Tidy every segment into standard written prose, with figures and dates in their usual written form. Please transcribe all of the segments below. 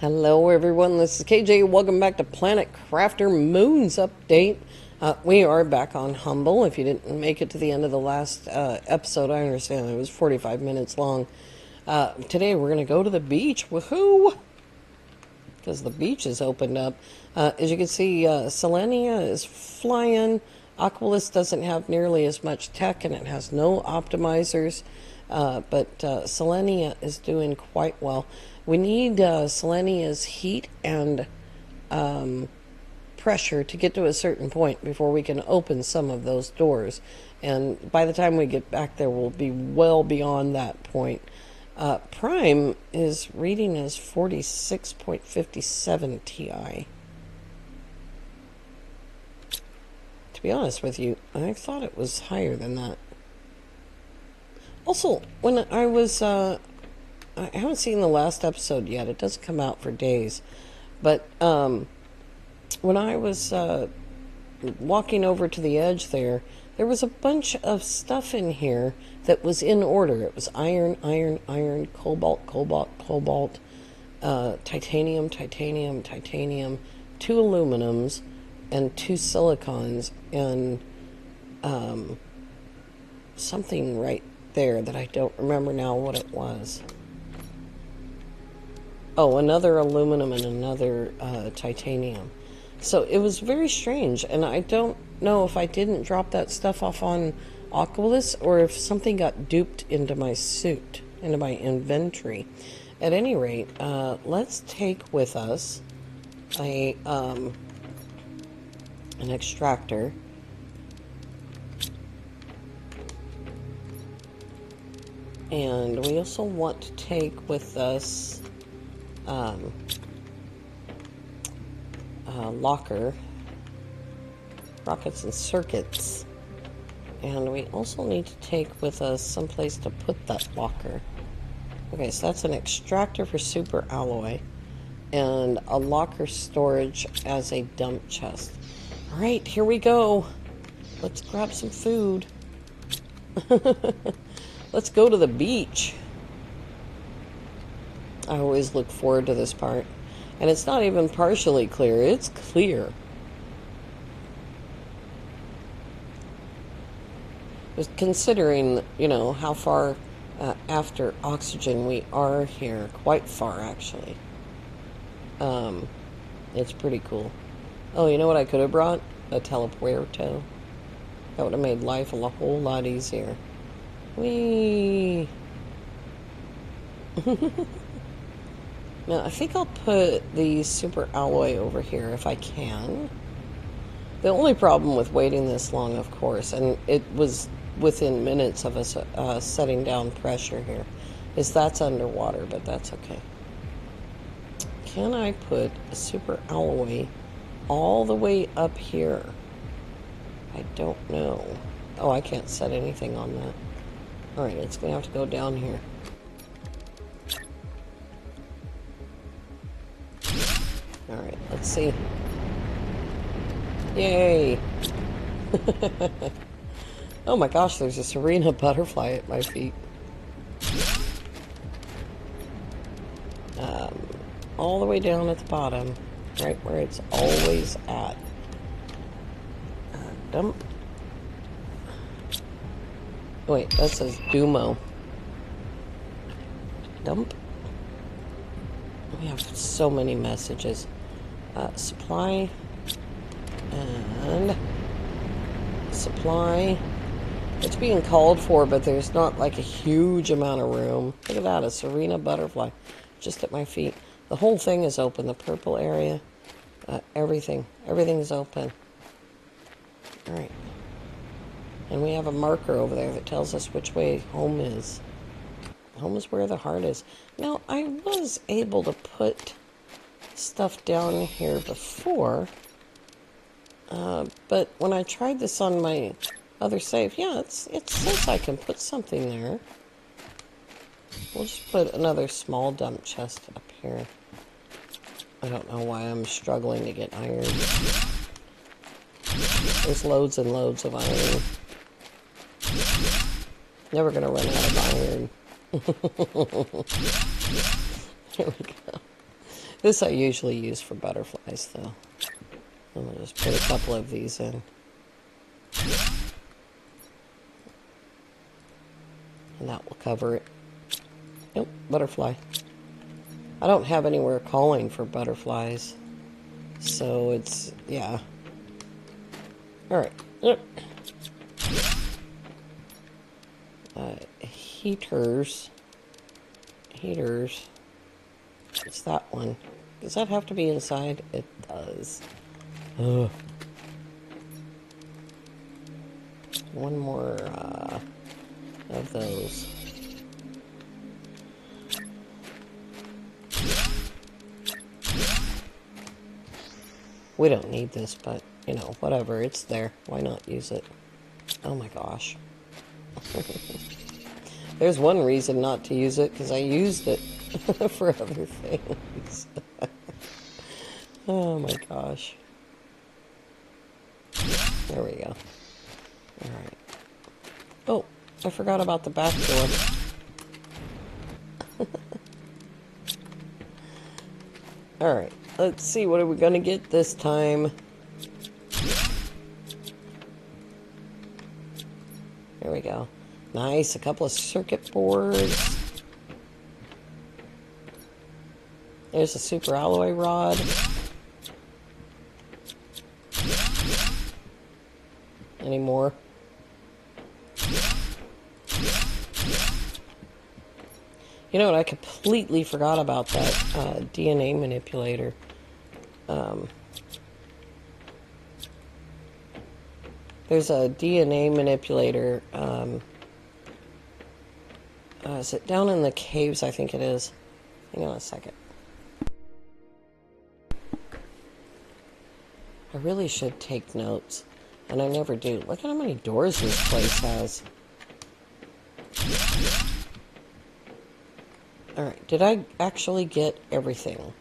Hello, everyone. This is KJ. Welcome back to Planet Crafter Moons Update. We are back on Humble. If you didn't make it to the end of the last episode, I understand it was 45 minutes long. Today, we're going to go to the beach. Woohoo! Because the beach is opened up. As you can see, Selenia is flying. Aquilus doesn't have nearly as much tech, and it has no optimizers. But Selenia is doing quite well. We need Selenia's heat and pressure to get to a certain point before we can open some of those doors. And by the time we get back there, we'll be well beyond that point. Prime is reading as 46.57 Ti. To be honest with you, I thought it was higher than that. Also, when I was... I haven't seen the last episode yet. It doesn't come out for days. But when I was walking over to the edge there was a bunch of stuff in here that was in order. It was iron, iron, iron, cobalt, cobalt, cobalt, titanium, titanium, titanium, 2 aluminums, and 2 silicons, and something right there that I don't remember now what it was. Oh, another aluminum and another titanium. So it was very strange, and I don't know if I didn't drop that stuff off on Aquilus or if something got duped into my suit, into my inventory. At any rate, let's take with us an extractor. And we also want to take with us locker, rockets and circuits, and we also need to take with us someplace to put that locker. Okay, so that's an extractor for super alloy and a locker storage as a dump chest. All right, here we go. Let's grab some food. Let's go to the beach. I always look forward to this part. And it's not even partially clear, it's clear. Just considering, how far after oxygen we are here. Quite far, actually. It's pretty cool. Oh, you know what I could have brought? A telepuerto. That would have made life a whole lot easier. Whee! Now, I think I'll put the super alloy over here if I can. The only problem with waiting this long, of course, and it was within minutes of us setting down pressure here, is that's underwater, but that's okay. Can I put a super alloy all the way up here? I don't know. Oh, I can't set anything on that. Alright, it's going to have to go down here. Alright, let's see. Yay! Oh my gosh, there's a Serena butterfly at my feet. All the way down at the bottom, right where it's always at. Dump. Wait, that says Dumo. Dump. We have so many messages. Supply. And supply. It's being called for, but there's not like a huge amount of room. Look at that, a Serena butterfly just at my feet. The whole thing is open. The purple area. Everything is open. Alright. And we have a marker over there that tells us which way home is. Home is where the heart is. Now, I was able to put stuff down here before, but when I tried this on my other save, yeah, it says I can put something there. We'll just put another small dump chest up here. I don't know why I'm struggling to get iron. There's loads and loads of iron. Never gonna run out of iron. There we go. This I usually use for butterflies, though. I'm going to just put a couple of these in. And that will cover it. Nope, butterfly. I don't have anywhere calling for butterflies. So it's, yeah. Alright. Yep. Heaters. It's that one. Does that have to be inside? It does. Ugh. One more of those. We don't need this, but, you know, whatever. It's there. Why not use it? Oh my gosh. There's one reason not to use it, because I used it for other things. Oh my gosh. There we go. Alright. Oh, I forgot about the back door. Alright, let's see, what are we gonna get this time? There we go. Nice, a couple of circuit boards. There's a super alloy rod. Any more? You know what, I completely forgot about that DNA manipulator. There's a DNA manipulator. Is it down in the caves? I think it is. Hang on a second. I really should take notes, and I never do. Look at how many doors this place has. Alright, did I actually get everything?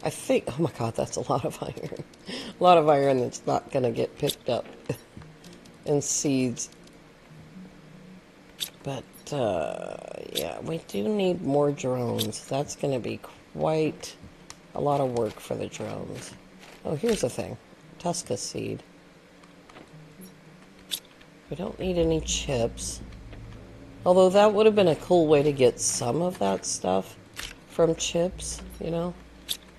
I think, oh my god, that's a lot of iron. A lot of iron that's not going to get picked up. And seeds. But, yeah, we do need more drones. That's going to be quite a lot of work for the drones. Oh, here's the thing. Tusca seed. We don't need any chips. Although that would have been a cool way to get some of that stuff from chips, you know?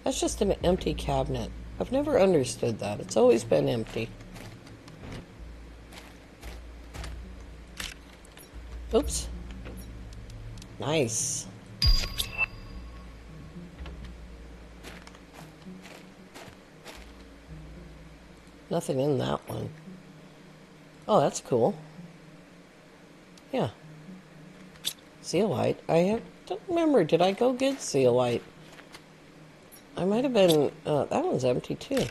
That's just an empty cabinet. I've never understood that. It's always been empty. Oops. Nice. Nothing in that one. Oh, that's cool. Yeah. Zeolite. Don't remember. Did I go get zeolite? I might have been... that one's empty, too.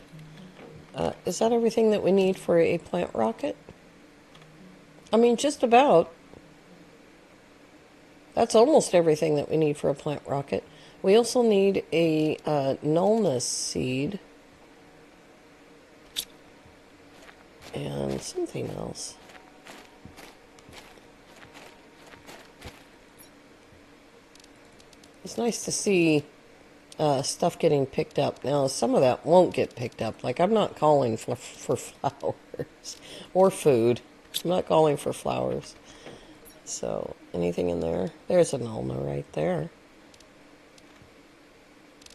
Is that everything that we need for a plant rocket? I mean, just about. That's almost everything that we need for a plant rocket. We also need a nullness seed. And something else. It's nice to see stuff getting picked up. Now, some of that won't get picked up. Like, I'm not calling for flowers or food. I'm not calling for flowers. So, anything in there? There's a Nulma right there.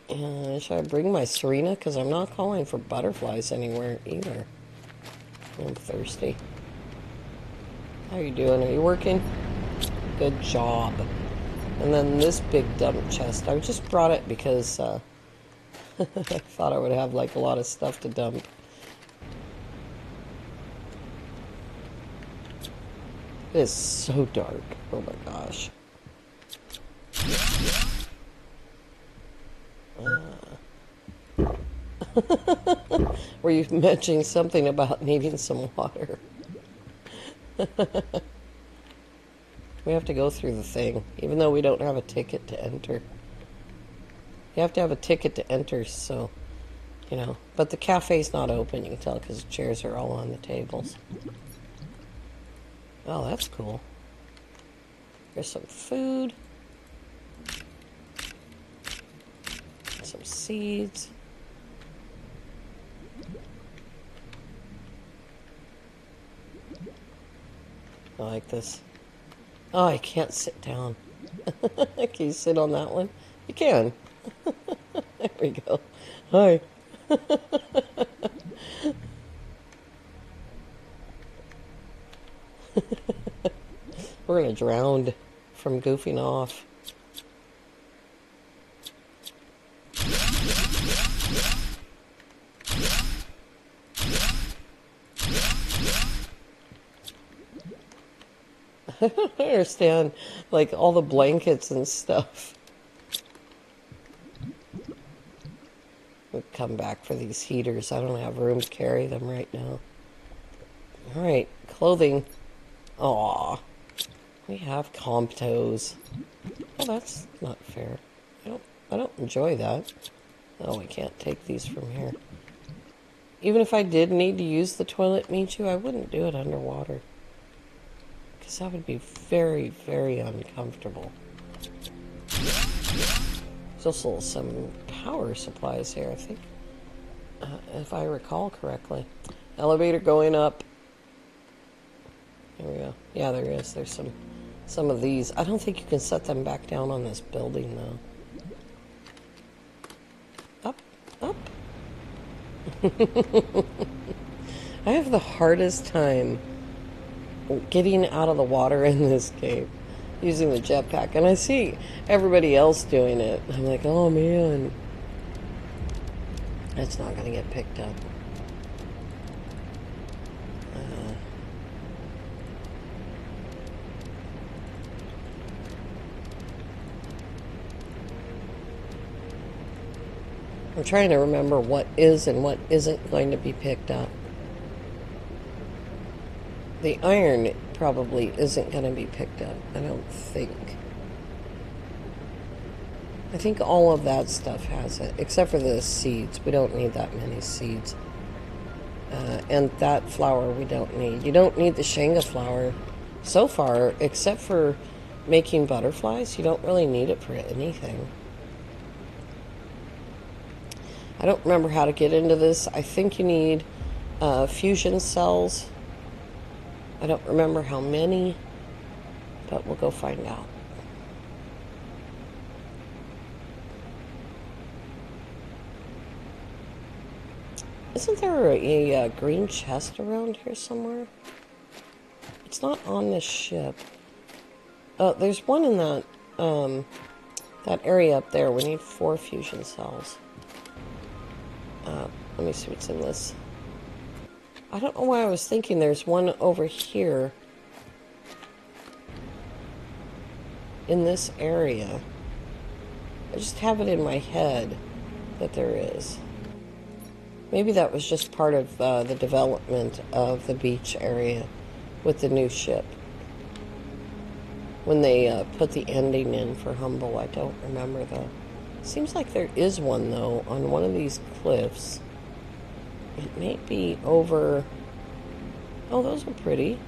And should I bring my Serena? Because I'm not calling for butterflies anywhere either. I'm thirsty. How you doing? Are you working? Good job. And then this big dump chest. I just brought it because I thought I would have like a lot of stuff to dump. It is so dark. Oh my gosh. Were you mentioning something about needing some water? We have to go through the thing, even though we don't have a ticket to enter. You have to have a ticket to enter, so, you know. But the cafe's not open, you can tell, because the chairs are all on the tables. Oh, that's cool. There's some food. some seeds. I like this. Oh, I can't sit down. Can you sit on that one? You can. There we go. Hi. We're gonna drown from goofing off. I don't understand, like, all the blankets and stuff. We'll come back for these heaters. I don't have room to carry them right now. Alright, clothing. Aw. We have Comptos. Oh, that's not fair. I don't enjoy that. Oh, I can't take these from here. Even if I did need to use the toilet, Michu, I wouldn't do it underwater. Because that would be very, very uncomfortable. There's also some power supplies here, I think. If I recall correctly. Elevator going up. There we go. Yeah, there is. There's some of these. I don't think you can set them back down on this building, though. Up, up. I have the hardest time getting out of the water in this game using the jetpack, and I see everybody else doing it. I'm like, oh man, that's not gonna get picked up. I'm trying to remember what is and what isn't going to be picked up. The iron probably isn't going to be picked up, I don't think. I think all of that stuff has it, except for the seeds. We don't need that many seeds. And that flour we don't need. You don't need the Shanga flour so far, except for making butterflies. You don't really need it for anything. I don't remember how to get into this. I think you need fusion cells. I don't remember how many, but we'll go find out. Isn't there a green chest around here somewhere? It's not on this ship. Oh, there's one in that area up there. We need 4 fusion cells. Let me see what's in this. I don't know why I was thinking there's one over here in this area. I just have it in my head that there is. Maybe that was just part of the development of the beach area with the new ship. When they put the ending in for Humble, I don't remember though. Seems like there is one though on one of these cliffs. It may be over... Oh, those are pretty.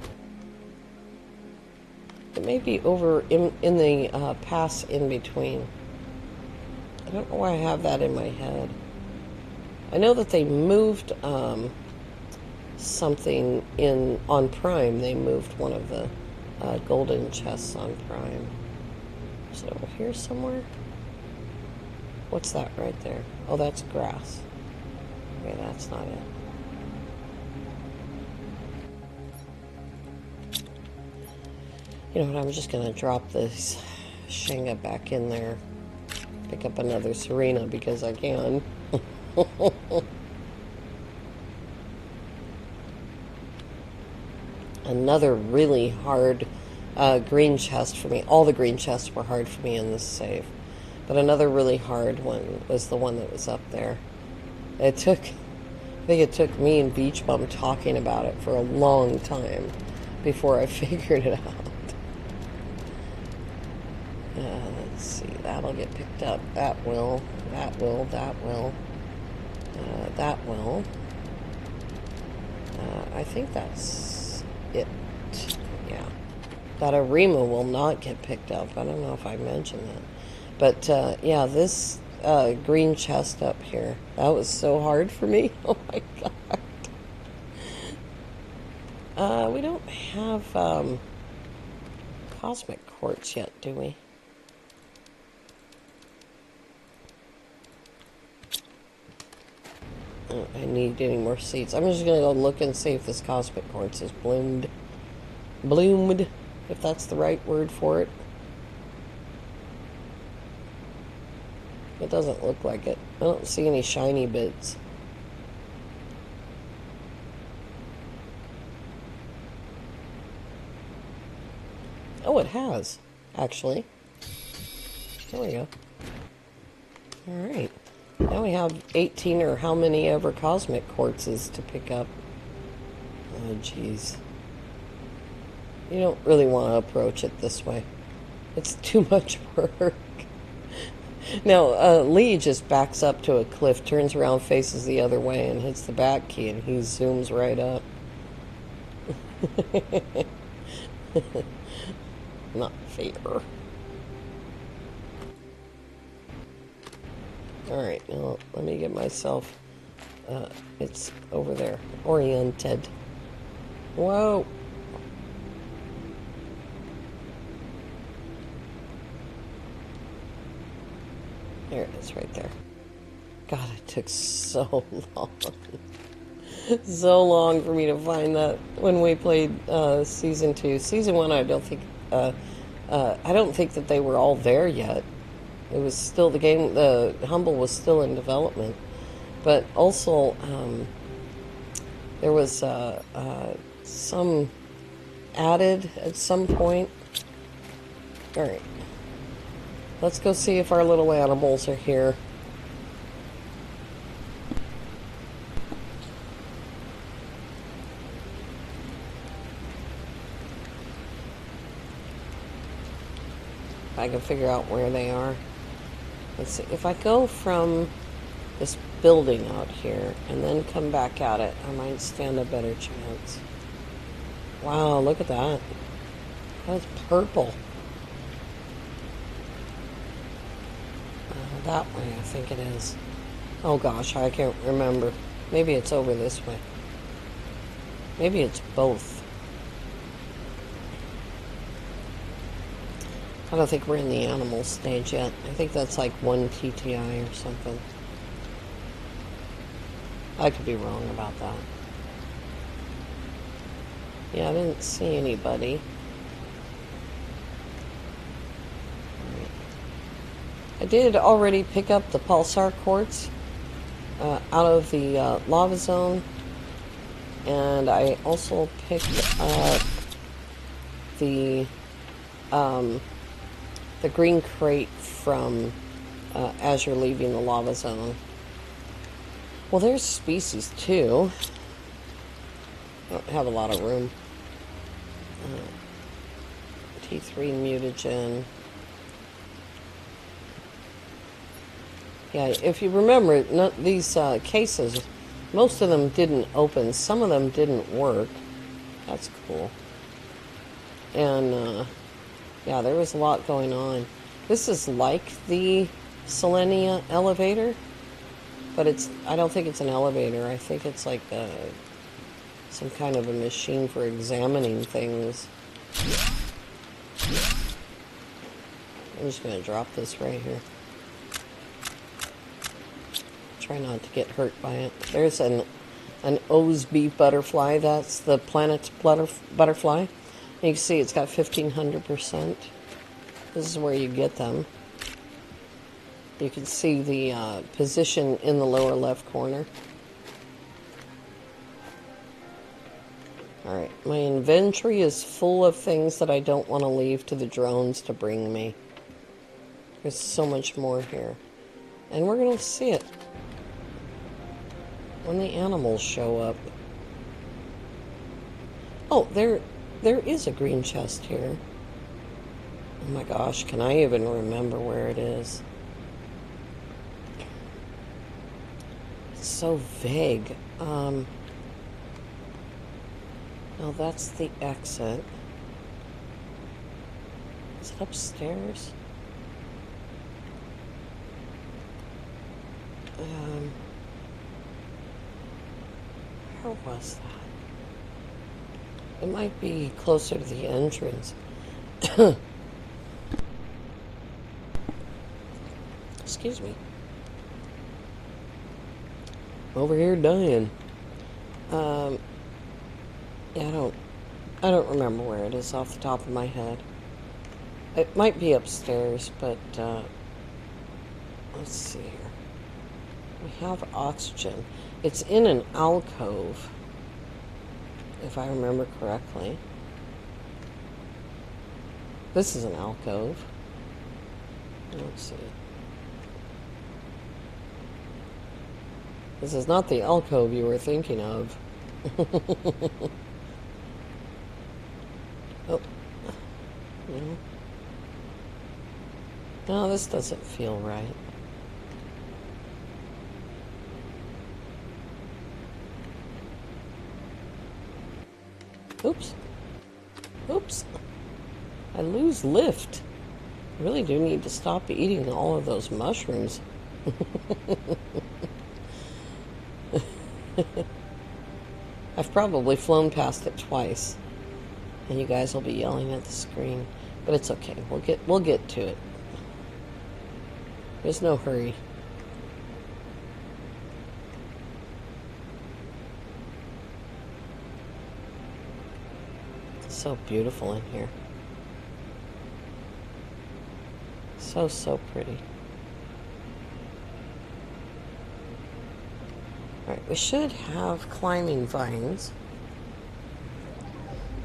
It may be over in the pass in between. I don't know why I have that in my head. I know that they moved something on Prime. They moved one of the golden chests on Prime. Is it over here somewhere? What's that right there? Oh, that's grass. Okay, that's not it. You know what, I'm just going to drop this Shanga back in there. Pick up another Serena because I can. Another really hard green chest for me. All the green chests were hard for me in this save. But another really hard one was the one that was up there. I think it took me and Beach Bum talking about it for a long time before I figured it out. Let's see, that'll get picked up. That will, that will, that will, that will. I think that's it. Yeah. That Arima will not get picked up. I don't know if I mentioned that. But, yeah, this green chest up here. That was so hard for me. Oh my god. We don't have cosmic quartz yet, do we? I need any more seeds. I'm just gonna go look and see if this cosmic quartz is bloomed, if that's the right word for it. It doesn't look like it. I don't see any shiny bits. Oh, it has, actually. There we go. Alright. Now we have 18 or how many ever cosmic quartzes to pick up. Oh, jeez. You don't really want to approach it this way. It's too much work. Now, Lee just backs up to a cliff, turns around, faces the other way, and hits the back key, and he zooms right up. Not fair. Alright, now let me get myself, it's over there, oriented. Whoa! There it is, right there. God, it took so long. So long for me to find that when we played Season 2. Season 1, I don't think that they were all there yet. It was still the game. The Humble was still in development, but also there was some added at some point. All right, let's go see if our little animals are here. I can figure out where they are. Let's see, if I go from this building out here and then come back at it, I might stand a better chance. Wow, look at that. That's purple. That way, I think it is. Oh gosh, I can't remember. Maybe it's over this way. Maybe it's both. I don't think we're in the animal stage yet. I think that's like 1 TTI or something. I could be wrong about that. Yeah, I didn't see anybody. Right. I did already pick up the pulsar quartz out of the lava zone. And I also picked up the green crate from as you're leaving the lava zone. Well, there's species too. I don't have a lot of room. T3 mutagen. Yeah, if you remember, these cases, most of them didn't open. Some of them didn't work. That's cool. And yeah, there was a lot going on. This is like the Selenia elevator, but I don't think it's an elevator. I think it's like some kind of a machine for examining things. I'm just going to drop this right here. Try not to get hurt by it. There's an Osby butterfly. That's the planet's butterfly. And you can see it's got 1500%. This is where you get them. You can see the position in the lower left corner. Alright, my inventory is full of things that I don't want to leave to the drones to bring me. There's so much more here. And we're going to see it when the animals show up. Oh, there is a green chest here. Oh my gosh, can I even remember where it is? It's so vague. No, that's the exit. Is it upstairs? Um, where was that? It might be closer to the entrance. Excuse me. Over here dying. Um, yeah, I don't remember where it is off the top of my head. It might be upstairs, but let's see here. We have oxygen. It's in an alcove, if I remember correctly. This is an alcove. Let's see. This is not the alcove you were thinking of. Oh. No. No, this doesn't feel right. Oops. Oops. I lose lift. I really do need to stop eating all of those mushrooms. I've probably flown past it twice, and you guys will be yelling at the screen, but it's okay. We'll get to it. There's no hurry. It's so beautiful in here. So pretty. Alright, we should have climbing vines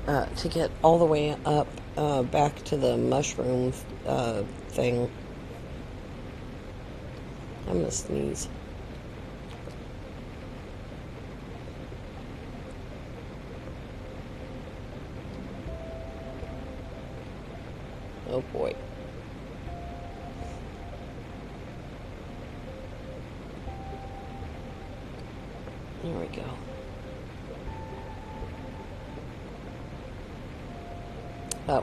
to get all the way up back to the mushroom thing. I'm gonna sneeze. Oh boy. There we go.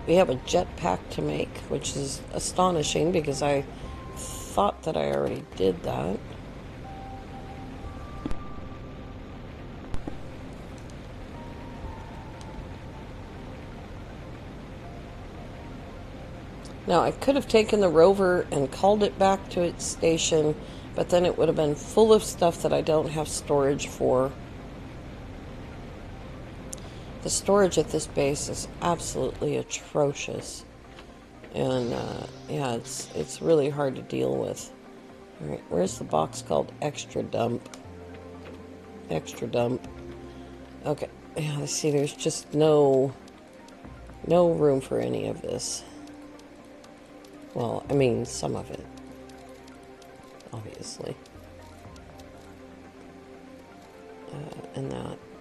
We have a jetpack to make, which is astonishing because I thought that I already did that. Now, I could have taken the rover and called it back to its station, but then it would have been full of stuff that I don't have storage for. The storage at this base is absolutely atrocious. And, yeah, it's really hard to deal with. Alright, where's the box called Extra Dump? Extra Dump. Okay, yeah, let's see, there's just no room for any of this. Well, I mean, some of it. Obviously.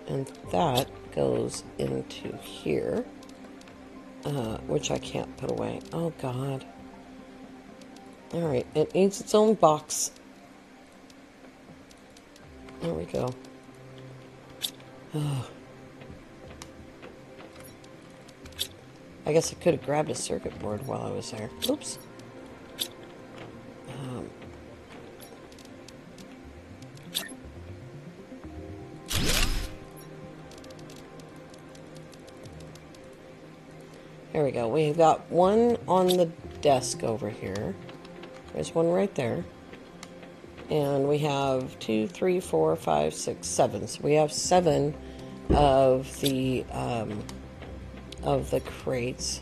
And that goes into here. Which I can't put away. Oh, God. Alright, it needs its own box. There we go. Oh. I guess I could have grabbed a circuit board while I was there. Oops. There we go. We've got one on the desk over here. There's one right there. And we have 2, 3, 4, 5, 6, 7. So we have 7 of the crates.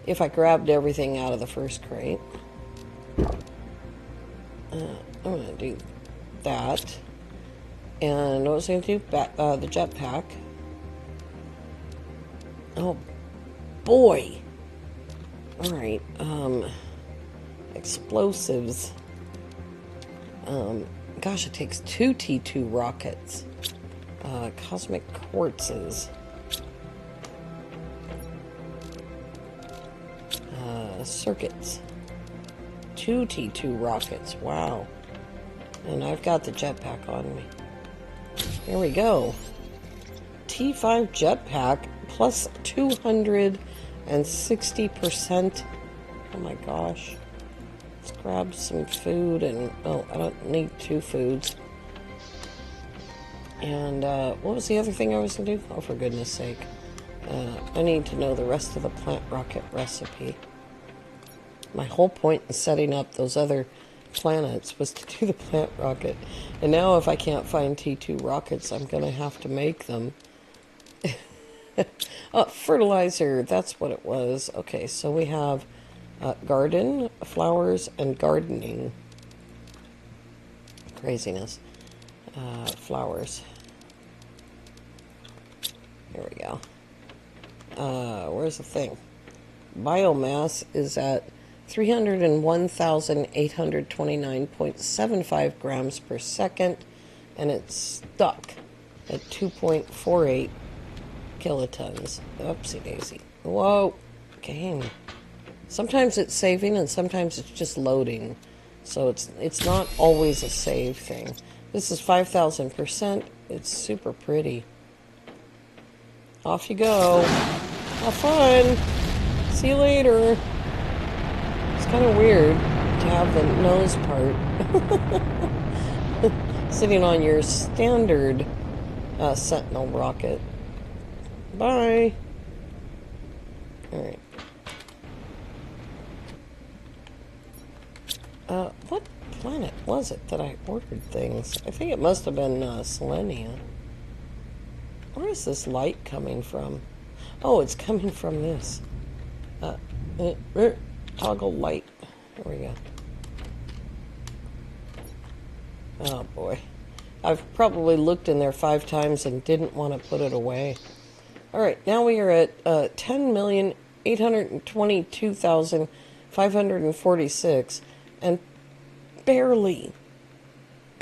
If I grabbed everything out of the first crate. I'm going to do that. And what was I going to do? The jetpack. Oh, boy. Alright, explosives. Gosh, it takes 2 T2 rockets. Cosmic quartzes. Circuits. 2 T2 rockets. Wow. And I've got the jetpack on me. Here we go. T5 jetpack plus 260%. Oh my gosh. Let's grab some food and... Oh, I don't need 2 foods. And, what was the other thing I was going to do? Oh, for goodness sake. I need to know the rest of the plant rocket recipe. My whole point in setting up those other planets was to do the plant rocket. And now if I can't find T2 rockets, I'm going to have to make them. Oh, fertilizer, that's what it was. Okay, so we have garden, flowers, and gardening. Craziness. Flowers. There we go. Where's the thing? Biomass is at 301,829.75 grams per second, and it's stuck at 2.48 kilotons. Oopsie daisy. Whoa, game. Sometimes it's saving and sometimes it's just loading. So it's not always a save thing. This is 5,000%. It's super pretty. Off you go. Have fun. See you later. It's kind of weird to have the nose part sitting on your standard Sentinel rocket. Bye. Alright. What planet was it that I ordered things? I think it must have been Selenia. Where is this light coming from? Oh, it's coming from this. Toggle light. There we go. Oh boy. I've probably looked in there 5 times and didn't want to put it away. Alright, now we are at 10,822,546 and barely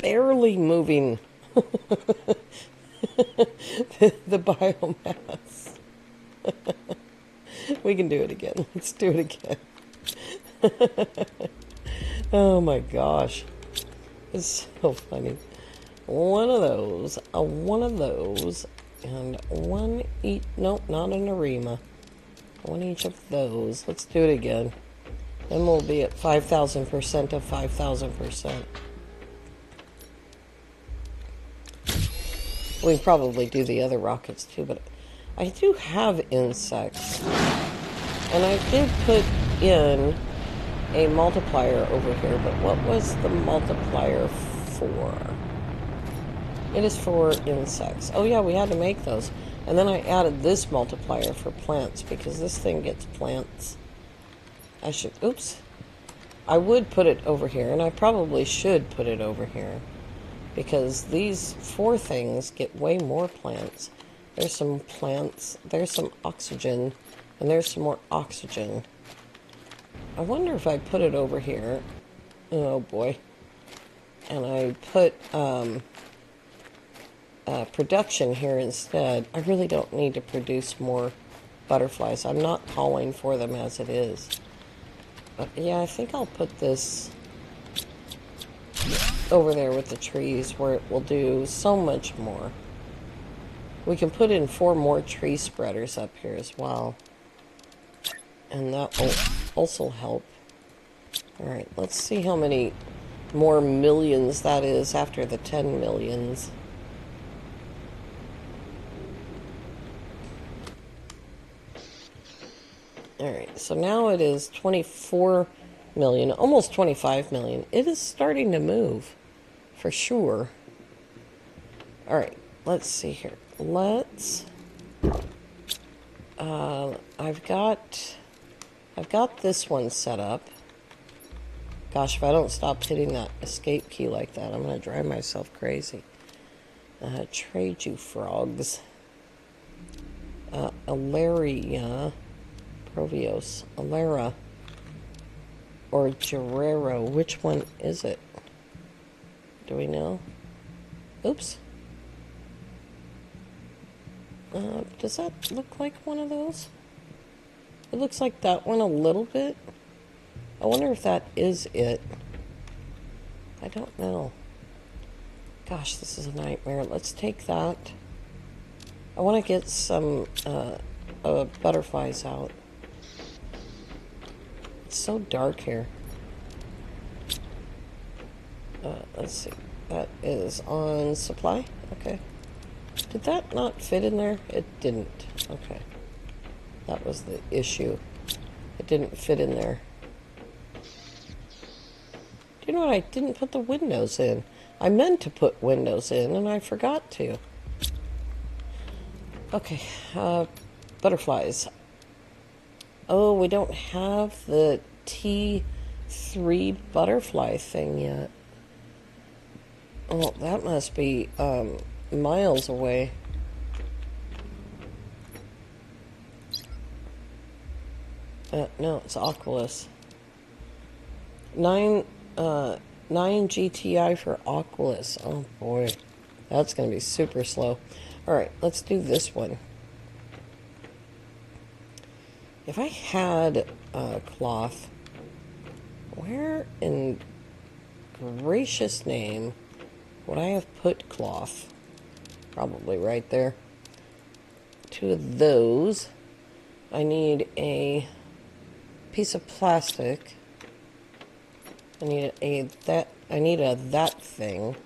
moving the biomass. We can do it again. Let's do it again. Oh my gosh. It's so funny. One of those, and one each. Nope, not an Arima. One each of those. Let's do it again. Then we'll be at 5,000% of 5,000%. We can probably do the other rockets too, but I do have insects. And I did put in a multiplier over here, but what was the multiplier for? It is for insects. Oh yeah, we had to make those. And then I added this multiplier for plants, because this thing gets plants. Oops. I would put it over here, and I probably should put it over here, because these 4 things get way more plants. There's some plants, there's some oxygen, and there's some more oxygen. I wonder if I put it over here. Oh boy. And I put production here instead. I really don't need to produce more butterflies. I'm not calling for them as it is. But yeah, I think I'll put this over there with the trees, where it will do so much more. We can put in 4 more tree spreaders up here as well. And that will also help. Alright, let's see how many more millions that is after the 10 millions. Alright, so now it is 24 million, almost 25 million. It is starting to move, for sure. Alright, let's see here. I've got this one set up. Gosh, if I don't stop hitting that escape key like that, I'm going to drive myself crazy. Trade you frogs. Alaria. Provios. Alara. Or Guerrero. Which one is it? Do we know? Oops. Does that look like one of those? It looks like that one a little bit. I wonder if that is it. I don't know. Gosh, this is a nightmare. Let's take that. I want to get some butterflies out. It's so dark here. Let's see. That is on supply. Okay. Did that not fit in there? It didn't. Okay. That was the issue. It didn't fit in there. Do you know what? I didn't put the windows in. I meant to put windows in, and I forgot to. Okay. Butterflies. Oh, we don't have the T3 butterfly thing yet. Oh, that must be miles away. No, it's Oculus. 9 GTI for Oculus. Oh boy, that's going to be super slow. All right, let's do this one. If I had cloth, where in gracious name would I have put cloth? Probably right there. 2 of those. I need a piece of plastic. I need a that thing.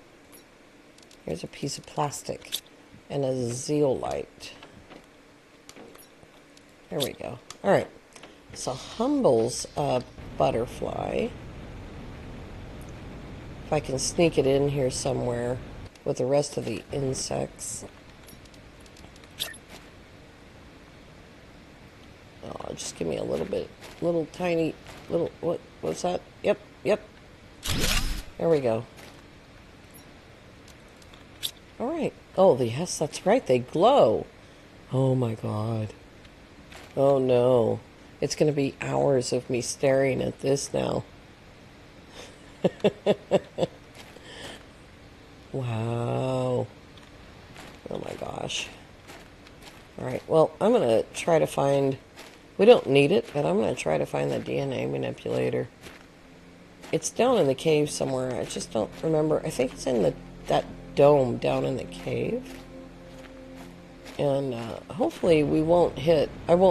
Here's a piece of plastic and a zeolite. There we go. All right. So Humble's butterfly. If I can sneak it in here somewhere with the rest of the insects. Oh, just give me a little tiny, what's that? Yep. There we go. All right. Oh, yes, that's right. They glow. Oh, my God. Oh, no. It's going to be hours of me staring at this now. Wow. Oh, my gosh. All right. Well, I'm going to try to find... We don't need it, but I'm going to try to find the DNA manipulator. It's down in the cave somewhere. I just don't remember. I think it's in that dome down in the cave. And hopefully I won't hit 1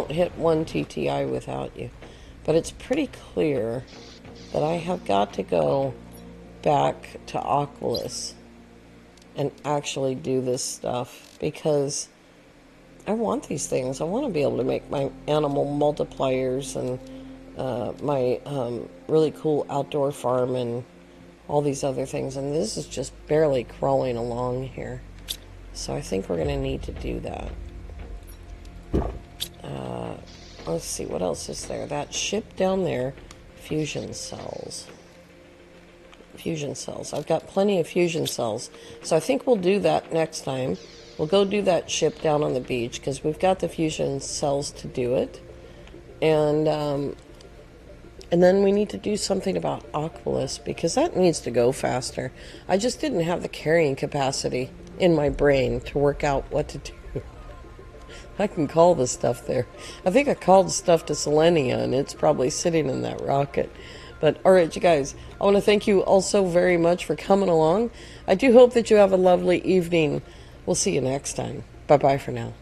TTI without you. But it's pretty clear that I have got to go back to Oculus and actually do this stuff because I want these things. I want to be able to make my animal multipliers and my really cool outdoor farm and all these other things. And this is just barely crawling along here. So I think we're going to need to do that. Let's see, what else is there? That ship down there, fusion cells. Fusion cells. I've got plenty of fusion cells. So I think we'll do that next time. We'll go do that ship down on the beach because we've got the fusion cells to do it. And then we need to do something about Oculus because that needs to go faster. I just didn't have the carrying capacity in my brain to work out what to do. I can call the stuff there. I think I called stuff to Selenia and it's probably sitting in that rocket. But all right, you guys, I want to thank you all so very much for coming along. I do hope that you have a lovely evening. We'll see you next time. Bye-bye for now.